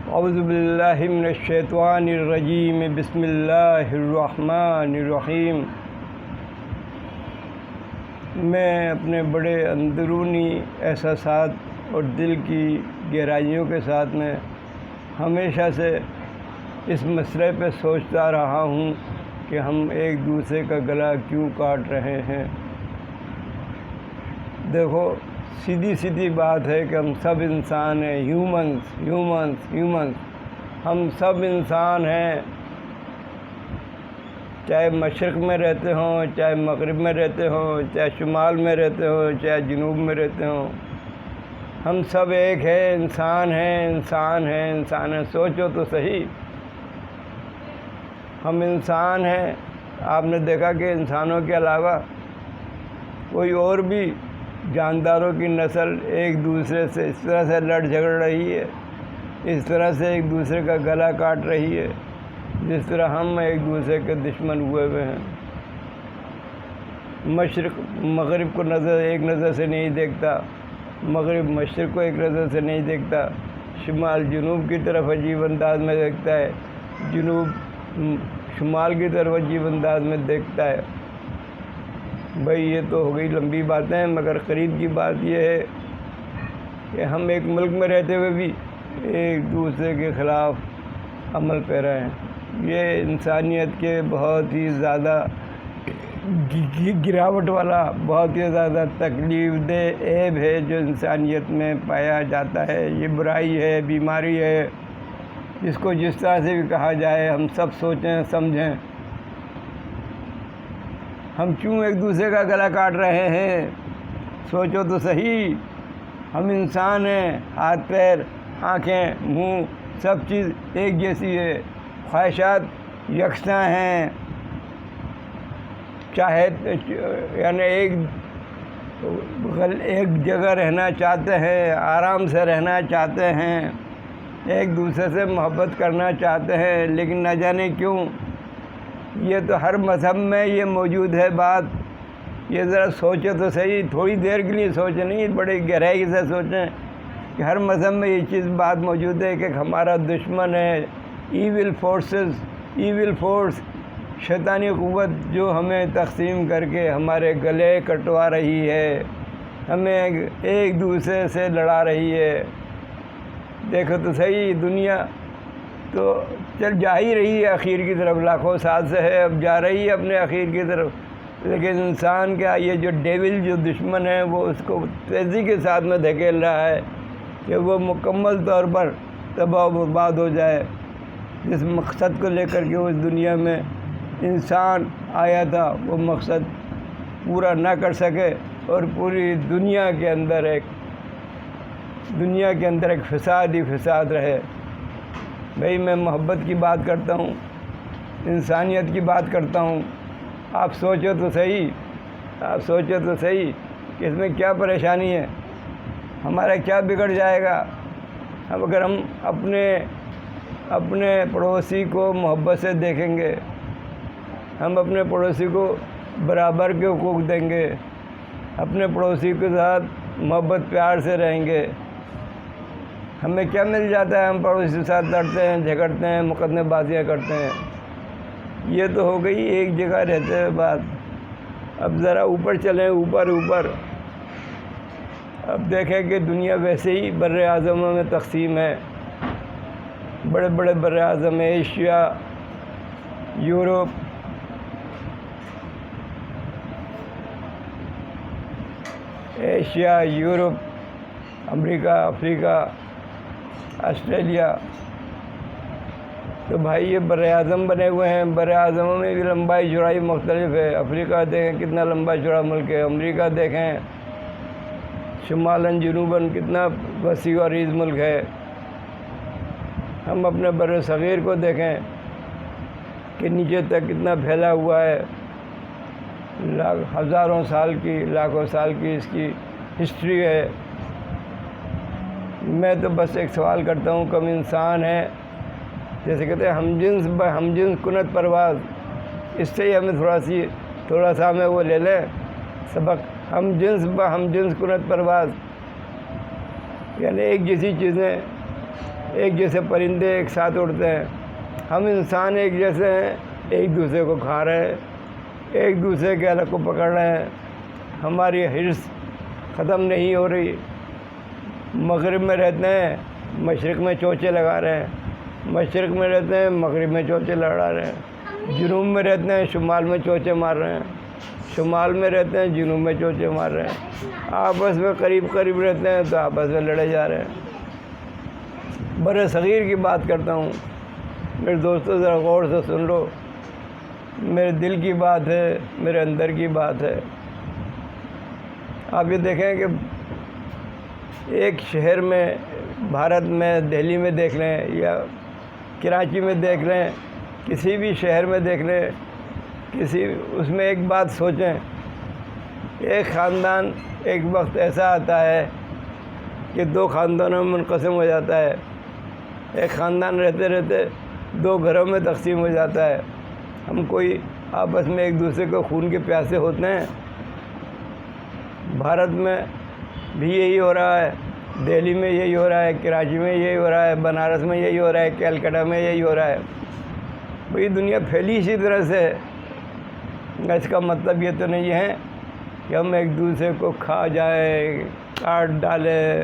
اعوذ باللہ من الشیطان الرجیم، بسم اللہ الرحمن الرحیم۔ میں اپنے بڑے اندرونی احساسات اور دل کی گہرائیوں کے ساتھ میں ہمیشہ سے اس مسئلے پہ سوچتا رہا ہوں کہ ہم ایک دوسرے کا گلا کیوں کاٹ رہے ہیں۔ دیکھو، سیدھی بات ہے کہ ہم سب انسان ہیں، ہیومنس۔ ہم سب انسان ہیں، چاہے مشرق میں رہتے ہوں، چاہے مغرب میں رہتے ہوں، چاہے شمال میں رہتے ہوں، چاہے جنوب میں رہتے ہوں، ہم سب ایک ہیں، انسان ہیں۔ سوچو تو صحیح، ہم انسان ہیں۔ آپ نے دیکھا کہ انسانوں کے علاوہ کوئی اور بھی جانداروں کی نسل ایک دوسرے سے اس طرح سے لڑ جھگڑ رہی ہے، اس طرح سے ایک دوسرے کا گلا کاٹ رہی ہے، جس طرح ہم ایک دوسرے کے دشمن ہوئے ہیں۔ مشرق مغرب کو ایک نظر سے نہیں دیکھتا، مغرب مشرق کو ایک نظر سے نہیں دیکھتا، شمال جنوب کی طرف عجیب انداز میں دیکھتا ہے، جنوب شمال کی طرف عجیب انداز میں دیکھتا ہے۔ بھائی یہ تو ہو گئی لمبی باتیں، مگر قریب کی بات یہ ہے کہ ہم ایک ملک میں رہتے ہوئے بھی ایک دوسرے کے خلاف عمل پیرا ہیں۔ یہ انسانیت کے بہت ہی زیادہ گراوٹ والا، بہت ہی زیادہ تکلیف دہ عیب ہے جو انسانیت میں پایا جاتا ہے۔ یہ برائی ہے، بیماری ہے، جس کو جس طرح سے بھی کہا جائے، ہم سب سوچیں سمجھیں۔ ہم کیوں ایک دوسرے کا گلا کاٹ رہے ہیں؟ سوچو تو صحیح، ہم انسان ہیں، ہاتھ پیر، آنکھیں، منہ، سب چیز ایک جیسی ہے، خواہشات یکساں ہیں، چاہے یعنی ایک جگہ رہنا چاہتے ہیں، آرام سے رہنا چاہتے ہیں، ایک دوسرے سے محبت کرنا چاہتے ہیں، لیکن نہ جانے کیوں یہ تو ہر مذہب میں یہ موجود ہے بات۔ یہ ذرا سوچیں تو صحیح، تھوڑی دیر کے لیے سوچیں، نہیں بڑی گہرائی سے سوچیں کہ ہر مذہب میں یہ بات موجود ہے کہ ہمارا دشمن ہے ایول فورس، شیطانی قوت جو ہمیں تقسیم کر کے ہمارے گلے کٹوا رہی ہے، ہمیں ایک دوسرے سے لڑا رہی ہے۔ دیکھو تو صحیح، دنیا تو چل جا ہی رہی ہے اخیر کی طرف، لاکھوں سال سے ہے، اب جا رہی ہے اپنے اخیر کی طرف، لیکن انسان کا یہ جو ڈیول، جو دشمن ہے، وہ اس کو تیزی کے ساتھ میں دھکیل رہا ہے کہ وہ مکمل طور پر تباہ و برباد ہو جائے۔ جس مقصد کو لے کر کے اس دنیا میں انسان آیا تھا، وہ مقصد پورا نہ کر سکے اور پوری دنیا کے اندر ایک فساد ہی فساد رہے۔ بھئی میں محبت کی بات کرتا ہوں، انسانیت کی بات کرتا ہوں۔ آپ سوچو تو صحیح کہ اس میں کیا پریشانی ہے، ہمارا کیا بگڑ جائے گا اگر ہم اپنے پڑوسی کو محبت سے دیکھیں گے، ہم اپنے پڑوسی کو برابر کے حقوق دیں گے، اپنے پڑوسی کے ساتھ محبت پیار سے رہیں گے، ہمیں کیا مل جاتا ہے؟ ہم پڑوسی کے ساتھ لڑتے ہیں، جھگڑتے ہیں، مقدمے بازیاں کرتے ہیں۔ یہ تو ہو گئی ایک جگہ رہتے ہوئے بات۔ اب ذرا اوپر چلیں، اوپر اب دیکھیں کہ دنیا ویسے ہی بر اعظموں میں تقسیم ہے۔ بڑے بڑے بر اعظم، ایشیا، یورپ، امریکہ، افریقہ، آسٹریلیا، تو بھائی یہ بر اعظم بنے ہوئے ہیں۔ بر اعظموں میں بھی لمبائی چوڑائی مختلف ہے۔ افریقہ دیکھیں کتنا لمبا چوڑا ملک ہے، امریکہ دیکھیں شمالاً جنوباً کتنا وسیع و عریض ملک ہے۔ ہم اپنے بر صغیر کو دیکھیں کہ نیچے تک کتنا پھیلا ہوا ہے، ہزاروں سال کی، لاکھوں سال کی اس کی ہسٹری ہے۔ میں تو بس ایک سوال کرتا ہوں، کم انسان ہیں، جیسے کہتے ہیں ہم جنس کنت پرواز، اس سے ہی ہمیں تھوڑا سا ہمیں وہ لے لیں سبق۔ ہم جنس کنت پرواز، یعنی ایک جیسی چیزیں ایک جیسے پرندے ایک ساتھ اڑتے ہیں، ہم انسان ایک جیسے ہیں، ایک دوسرے کو کھا رہے ہیں، ایک دوسرے کے الگ کو پکڑ رہے ہیں، ہماری حرص ختم نہیں ہو رہی۔ مغرب میں رہتے ہیں، مشرق میں چوچے لگا رہے ہیں، مشرق میں رہتے ہیں، مغرب میں چوچے لڑا رہے ہیں، جنوب میں رہتے ہیں، شمال میں چوچے مار رہے ہیں، شمال میں رہتے ہیں، جنوب میں چوچے مار رہے ہیں، آپس میں قریب قریب رہتے ہیں تو آپس میں لڑے جا رہے ہیں۔ بر صغیر کی بات کرتا ہوں، میرے دوستوں ذرا غور سے سن لو، میرے دل کی بات ہے، میرے اندر کی بات ہے۔ آپ یہ دیکھیں کہ ایک شہر میں، بھارت میں، دہلی میں دیکھ لیں یا کراچی میں دیکھ لیں، کسی بھی شہر میں دیکھ لیں، اس میں ایک بات سوچیں، ایک خاندان ایک وقت ایسا آتا ہے کہ دو خاندانوں میں منقسم ہو جاتا ہے، ایک خاندان رہتے رہتے دو گھروں میں تقسیم ہو جاتا ہے۔ ہم کوئی آپس میں ایک دوسرے کو خون کے پیاسے ہوتے ہیں۔ بھارت میں بھی یہی ہو رہا ہے، دہلی میں یہی ہو رہا ہے، کراچی میں یہی ہو رہا ہے، بنارس میں یہی ہو رہا ہے، کیلکٹا میں یہی ہو رہا ہے۔ بھئی دنیا پھیلی اسی طرح سے ہے۔ اس کا مطلب یہ تو نہیں ہے کہ ہم ایک دوسرے کو کھا جائیں، کاٹ ڈالیں،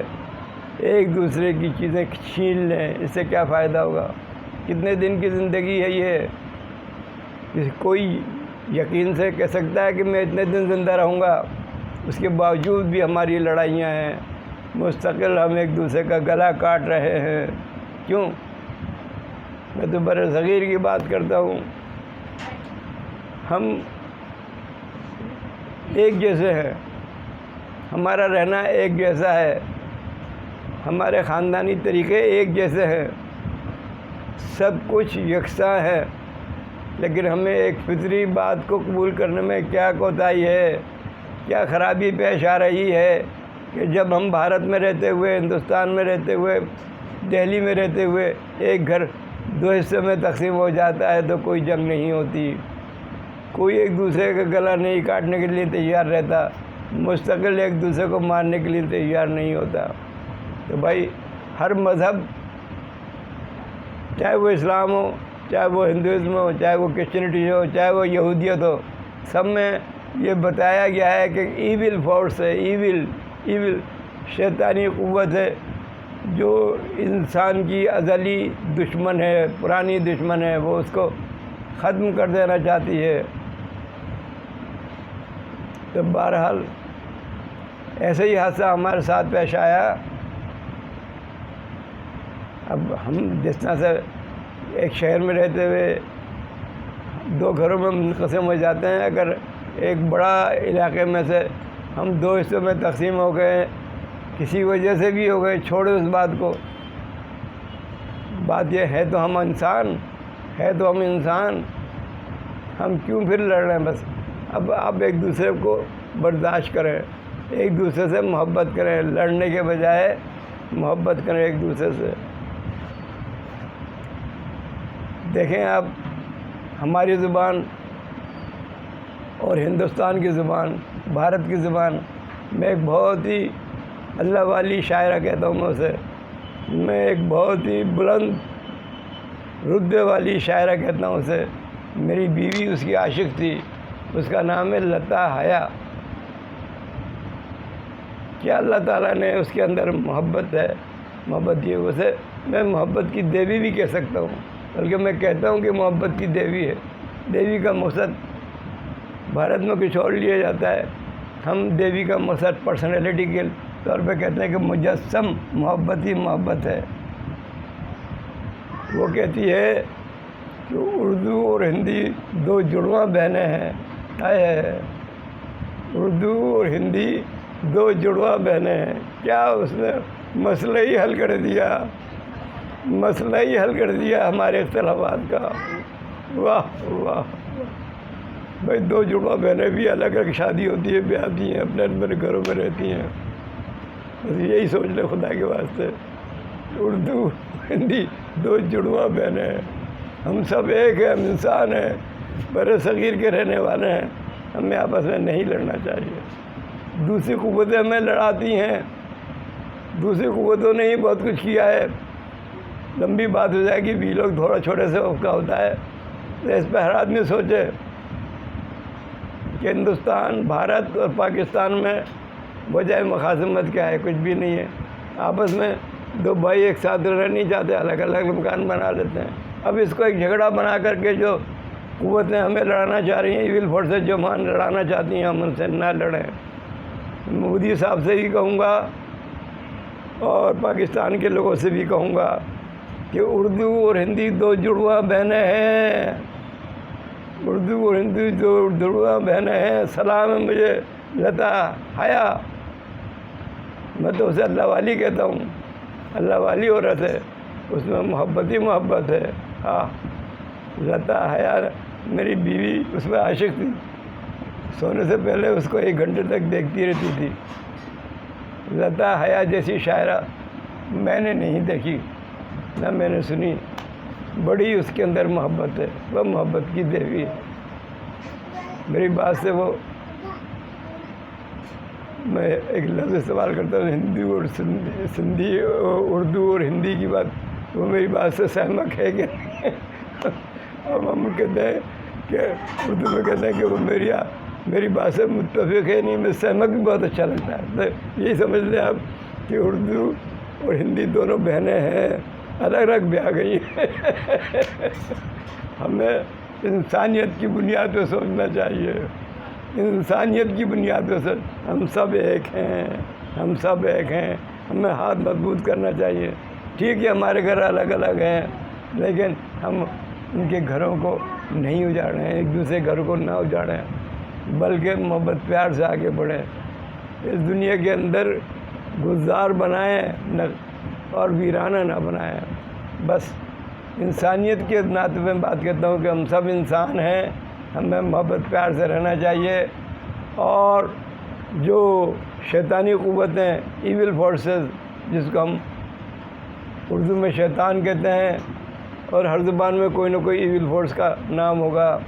ایک دوسرے کی چیزیں چھین لیں، اس سے کیا فائدہ ہوگا؟ کتنے دن کی زندگی ہے یہ؟ کوئی یقین سے کہہ سکتا ہے کہ میں اتنے دن زندہ رہوں گا؟ اس کے باوجود بھی ہماری لڑائیاں ہیں، مستقل ہم ایک دوسرے کا گلا کاٹ رہے ہیں۔ کیوں؟ میں تو بر صغیر کی بات کرتا ہوں۔ ہم ایک جیسے ہیں، ہمارا رہنا ایک جیسا ہے، ہمارے خاندانی طریقے ایک جیسے ہیں، سب کچھ یکساں ہے، لیکن ہمیں ایک فطری بات کو قبول کرنے میں کیا کوتاہی ہے، کیا خرابی پیش آ رہی ہے کہ جب ہم بھارت میں رہتے ہوئے، ہندوستان میں رہتے ہوئے، دہلی میں رہتے ہوئے ایک گھر دو حصوں میں تقسیم ہو جاتا ہے تو کوئی جنگ نہیں ہوتی، کوئی ایک دوسرے کا گلا نہیں کاٹنے کے لیے تیار رہتا، مستقل ایک دوسرے کو مارنے کے لیے تیار نہیں ہوتا۔ تو بھائی ہر مذہب، چاہے وہ اسلام ہو، چاہے وہ ہندوازم ہو، چاہے وہ کرسچینٹی ہو، چاہے وہ یہودیت ہو، سب میں یہ بتایا گیا ہے کہ ایول فورس ہے، ایول شیطانی قوت ہے جو انسان کی ازلی دشمن ہے، پرانی دشمن ہے، وہ اس کو ختم کر دینا چاہتی ہے۔ تو بہرحال ایسے ہی حادثہ ہمارے ساتھ پیش آیا۔ اب ہم جس طرح سے ایک شہر میں رہتے ہوئے دو گھروں میں منقسم ہو جاتے ہیں، اگر ایک بڑا علاقے میں سے ہم دو حصوں میں تقسیم ہو گئے، کسی وجہ سے بھی ہو گئے، چھوڑو اس بات کو، بات یہ ہے تو ہم انسان ہے، تو ہم انسان، ہم کیوں پھر لڑ رہے ہیں؟ بس اب آپ ایک دوسرے کو برداشت کریں، ایک دوسرے سے محبت کریں، لڑنے کے بجائے محبت کریں ایک دوسرے سے۔ دیکھیں آپ، ہماری زبان اور ہندوستان کی زبان، بھارت کی زبان، میں ایک بہت ہی اللہ والی شاعرہ کہتا ہوں، میں ایک بہت ہی بلند رتبے والی شاعرہ کہتا ہوں اسے، میری بیوی اس کی عاشق تھی، اس کا نام ہے لتا حیا۔ کیا اللہ تعالیٰ نے اس کے اندر محبت ہے، محبت یہ، اسے میں محبت کی دیوی بھی کہہ سکتا ہوں، بلکہ میں کہتا ہوں کہ محبت کی دیوی ہے۔ دیوی کا مقصد بھارت میں کچھ اور لیا جاتا ہے، ہم دیوی کا مقصد پرسنالٹی کے طور پہ کہتے ہیں کہ مجسم محبت ہی محبت ہے۔ وہ کہتی ہے کہ اردو اور ہندی دو جڑواں بہنیں ہیں، اردو اور ہندی دو جڑواں بہنیں ہیں۔ کیا اس نے مسئلہ ہی حل کر دیا، مسئلہ ہی حل کر دیا ہمارے اختلافات کا۔ واہ واہ بھائی، دو جڑواں بہنیں بھی الگ الگ شادی ہوتی ہے، بیاہتی ہیں، اپنے اپنے گھروں میں رہتی ہیں، بس یہی سوچ لے خدا کے واسطے، اردو ہندی دو جڑواں بہنیں ہیں، ہم سب ایک ہیں، ہم انسان ہیں، بر صغیر کے رہنے والے ہیں، ہمیں آپس میں نہیں لڑنا چاہیے۔ دوسری قوتیں ہمیں لڑاتی ہیں، دوسری قوتوں نے ہی بہت کچھ کیا ہے، لمبی بات ہو جائے گی، بھی لوگ تھوڑا چھوٹے سے اس کا ہوتا ہے. تو اس پہ ہر آدمی سوچے کہ ہندوستان، بھارت اور پاکستان میں وجہ مخاصمت کیا ہے؟ کچھ بھی نہیں ہے. آپس میں دو بھائی ایک ساتھ رہنا نہیں چاہتے، الگ الگ مکان بنا لیتے ہیں. اب اس کو ایک جھگڑا بنا کر کے جو قوتیں ہمیں لڑانا چاہ رہی ہیں، ایول فورسز جو لڑانا چاہتی ہیں، ہم ان سے نہ لڑیں. مودی صاحب سے بھی کہوں گا اور پاکستان کے لوگوں سے بھی کہوں گا کہ اردو اور ہندی دو جڑواں بہنیں ہیں. اردو اور ہندی دو جڑواں بہنیں ہیں. سلام ہے مجھے لتا حیا، میں تو اسے اللہ والی کہتا ہوں. اللہ والی عورت ہے، اس میں محبت ہی محبت ہے. ہاں، لتا حیا میری بیوی اس میں عاشق تھی. سونے سے پہلے اس کو 1 گھنٹے تک دیکھتی رہتی تھی. لتا حیا جیسی شاعرہ میں نے نہیں دیکھی، نہ میں نے سنی. بڑی اس کے اندر محبت ہے، وہ محبت کی دیوی ہے. میری بات سے وہ، میں ایک لفظ استعمال کرتا ہوں، ہندی اور سندھی، اردو اور ہندی کی بات، وہ میری بات سے سہمت ہے کہ اب ہم کہتے ہیں کہ اردو میں کہتے ہیں کہ وہ میری بات سے متفق ہے نہیں، میں سہمت بھی بہت اچھا لگتا ہے. تو یہی سمجھ لیں آپ کہ اردو اور ہندی دونوں بہنیں ہیں، الگ الگ بیاہ گئی ہیں. ہمیں انسانیت کی بنیاد پہ سوچنا چاہیے. انسانیت کی بنیاد پہ ہم سب ایک ہیں، ہم سب ایک ہیں. ہمیں ہاتھ مضبوط کرنا چاہیے. ٹھیک ہے ہمارے گھر الگ الگ ہیں، لیکن ہم ان کے گھروں کو نہیں اجاڑیں، ایک دوسرے گھر کو نہ اجاڑیں، بلکہ محبت پیار سے آگے بڑھیں. اس دنیا کے اندر گلزار بنائیں اور ویرانہ نہ بنائیں. بس انسانیت کے ناطے میں بات کرتا ہوں کہ ہم سب انسان ہیں، ہمیں محبت پیار سے رہنا چاہیے. اور جو شیطانی قوتیں، ایول فورسز، جس کو ہم اردو میں شیطان کہتے ہیں، اور ہر زبان میں کوئی نہ کوئی ایول فورس کا نام ہوگا.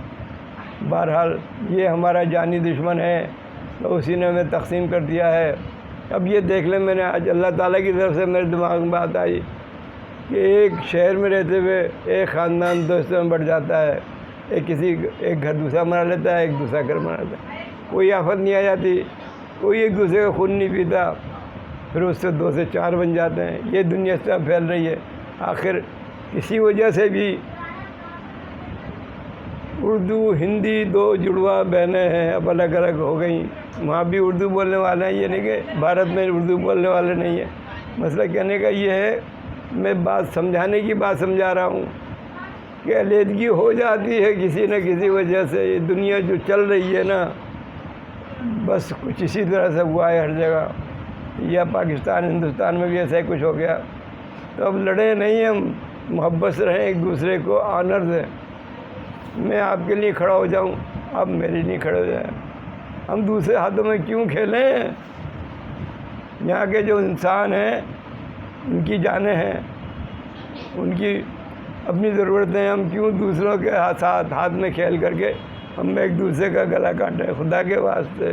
بہرحال یہ ہمارا جانی دشمن ہے، تو اسی نے ہمیں تقسیم کر دیا ہے. اب یہ دیکھ لیں، میں نے آج اللہ تعالیٰ کی طرف سے میرے دماغ میں بات آئی کہ ایک شہر میں رہتے ہوئے ایک خاندان دوستوں میں بڑھ جاتا ہے. ایک گھر دوسرا بنا لیتا ہے، ایک دوسرا گھر بنا لیتا ہے. کوئی آفت نہیں آ جاتی، کوئی ایک دوسرے کا خون نہیں پیتا، پھر اس سے 2 سے 4 بن جاتے ہیں. یہ دنیا اس طرح پھیل رہی ہے. آخر کسی وجہ سے بھی اردو ہندی دو جڑواں بہنیں ہیں، اب الگ الگ ہو گئیں. وہاں بھی اردو بولنے والے ہیں، یہ نہیں کہ بھارت میں اردو بولنے والے نہیں ہیں. مسئلہ کہنے کا یہ ہے، میں بات سمجھانے کی بات سمجھا رہا ہوں کہ علیحدگی ہو جاتی ہے کسی نہ کسی وجہ سے. یہ دنیا جو چل رہی ہے نا، بس کچھ اسی طرح سے ہوا ہے ہر جگہ. یا پاکستان ہندوستان میں بھی ایسا ہی کچھ ہو گیا. تو اب لڑیں نہیں، ہم محبت سے رہیں، ایک دوسرے کو آنر دیں. میں آپ کے لیے کھڑا ہو جاؤں، آپ میرے لیے کھڑے ہو جائیں. ہم دوسرے ہاتھوں میں کیوں کھیلیں؟ یہاں کے جو انسان ہیں ان کی جانیں ہیں، ان کی اپنی ضرورتیں ہیں. ہم کیوں دوسروں کے ہاتھ میں کھیل کر کے ہم ایک دوسرے کا گلا کاٹیں؟ خدا کے واسطے،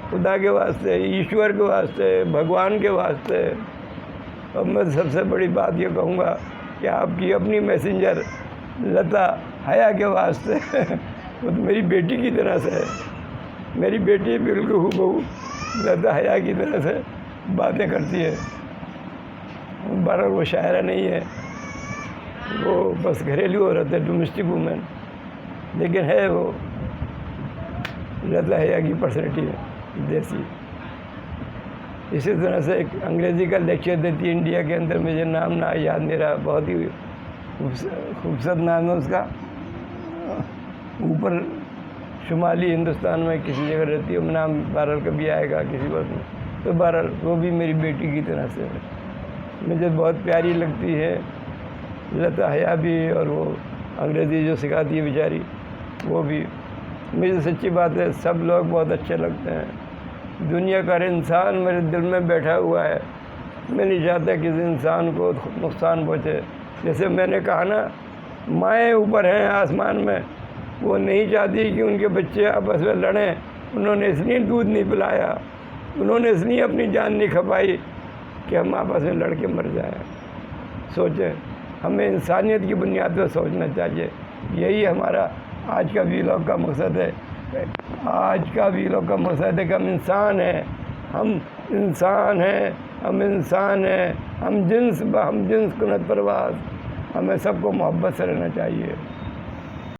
خدا کے واسطے، ایشور کے واسطے، بھگوان کے واسطے. اب میں سب سے بڑی بات یہ کہوں گا کہ آپ کی اپنی میسنجر لتا حیا کے واسطے، وہ تو میری بیٹی کی طرح سے ہے. میری بیٹی بالکل ہو لتا حیا کی طرح سے باتیں کرتی ہے. بہرحال وہ شاعرہ نہیں ہے، وہ بس گھریلو عورت ہے، ڈومیسٹک وومن، لیکن ہے وہ لتا حیا کی پرسنالٹی ہے جیسی. اسی طرح سے ایک انگریزی کا لیکچر دیتی ہے انڈیا کے اندر، مجھے نام نہ یاد نہیں رہا، بہت ہی خوبصورت نام ہے اس کا. اوپر شمالی ہندوستان میں کسی جگہ رہتی ہے، نام بہرحال کبھی آئے گا کسی وقت میں. تو بہرحال وہ بھی میری بیٹی کی طرح سے ہے، مجھے بہت پیاری لگتی ہے لتا حیا بھی. اور وہ انگریزی جو سکھاتی ہے بیچاری، وہ بھی. مجھے سچی بات ہے سب لوگ بہت اچھے لگتے ہیں. دنیا کا ہر انسان میرے دل میں بیٹھا ہوا ہے. میں نہیں چاہتا کسی انسان کو نقصان پہنچے. جیسے میں نے کہا نا، مائیں اوپر ہیں آسمان میں، وہ نہیں چاہتی کہ ان کے بچے آپس میں لڑیں. انہوں نے اس لیے دودھ نہیں پلایا، انہوں نے اس لیے اپنی جان نہیں کھپائی کہ ہم آپس میں لڑ کے مر جائیں. سوچیں ہمیں انسانیت کی بنیاد پر سوچنا چاہیے. یہی ہمارا آج کا ویلاگ کا مقصد ہے. آج کا ویلاگ کا مقصد ہے کہ ہم انسان ہیں، ہم انسان ہیں، ہم انسان ہیں، ہم جنس کنت پرواز. ہمیں سب کو محبت سے رہنا چاہیے.